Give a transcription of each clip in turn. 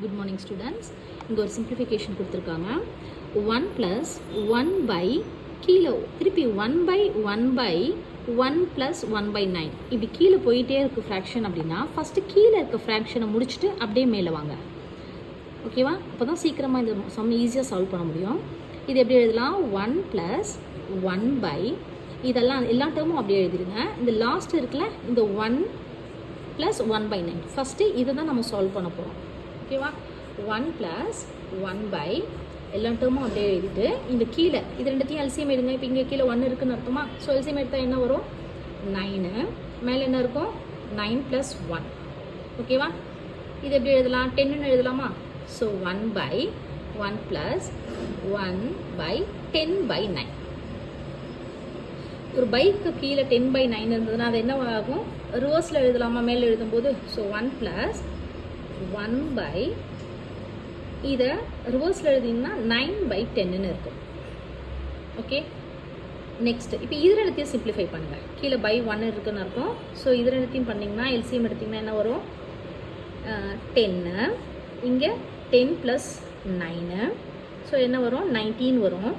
Good morning students. இங்கே ஒரு simplification கொடுத்துருக்காங்க. 1 plus 1 by கீழே திருப்பி 1 by 1 by 1 plus 1 by 9 இப்படி கீழே போயிட்டே இருக்கு ஃப்ராக்ஷன் அப்படின்னா ஃபஸ்ட்டு கீழே இருக்க ஃப்ராக்ஷனை முடிச்சுட்டு அப்படியே மேலே வாங்க. ஓகேவா? அப்போ தான் சீக்கிரமாக இந்த சம் ஈஸியாக சால்வ் பண்ண முடியும். இது எப்படி எழுதலாம்? 1 plus 1 by இதெல்லாம் எல்லா டேர்மும் அப்படியே எழுதிடுங்க. இந்த லாஸ்ட் இருக்குல்ல, இந்த 1 plus 1 by 9 ஃபஸ்ட்டு இதை தான் நம்ம சால்வ் பண்ண போகிறோம். ஓகேவா? 1 plus 1 by எல்லா டேர்மும் அப்படியே எழுதிட்டு இந்த கீழே இது ரெண்டுத்தையும் எல்சிஎம் எடுங்க. இப்போ இங்கே கீழே 1 இருக்குன்னு அர்த்தமா? ஸோ எல்சிஎம் எடுத்தால் என்ன வரும்? 9. மேலே என்ன இருக்கும்? 9 plus 1. ஓகேவா? இது எப்படி எழுதலாம்? 10ன்னு எழுதலாமா? So 1 by 1 plus 1 by 10 by 9. ஒரு பைக்கு கீழே 10 by 9 இருந்ததுன்னா அது என்ன ஆகும்? ரிவர்ஸில் எழுதலாமா மேலே எழுதும்போது? ஸோ 1 plus 1 by இதை ரிவர்ஸில் எழுதிங்கன்னா 9 by 10ன்னு இருக்கும். ஓகே, நெக்ஸ்ட் இப்போ இது ரெண்டுத்தையும் சிம்பிளிஃபை பண்ணுங்கள். கீழே பை 1 இருக்குன்னு இருக்கும். ஸோ இது ரெண்டுத்தையும் பண்ணிங்கன்னா எல்சிஎம் எடுத்திங்கன்னா என்ன வரும்? 10. இங்கே 10 + 9. ஸோ என்ன வரும்? 19 வரும்.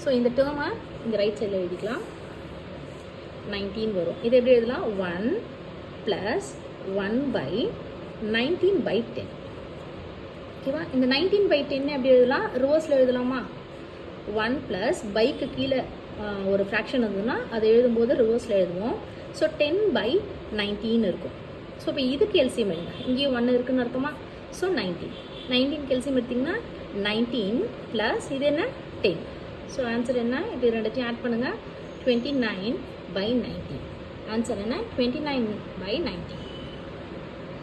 ஸோ இந்த டேர்மை இங்கே ரைட் சைடில் எழுதிக்கலாம். 19 வரும். இது எப்படி எழுதலாம்? 1 + 1 by 19 by 10. ஓகேவா? இந்த 19 by 10 எப்படி எழுதலாம்? ரிவர்ஸில் எழுதலாமா? 1 + பைக்கு கீழே ஒரு ஃப்ராக்ஷன் இருந்ததுன்னா அதை எழுதும்போது ரிவர்ஸில் எழுதுவோம். ஸோ 10 by 19 இருக்கும். ஸோ இப்போ இதுக்கு எல்சிஎம் எழுதுங்க. இங்கேயும் 1 இருக்குன்னு அர்த்தமா? ஸோ 19 எல்சிஎம் எடுத்திங்கன்னா 19 + இது என்ன? 10. ஸோ ஆன்சர் என்ன? இப்போ ரெண்டுத்தையும் ஆட் பண்ணுங்கள். 29 by 19. ஆன்சர் என்ன? 29 by 19.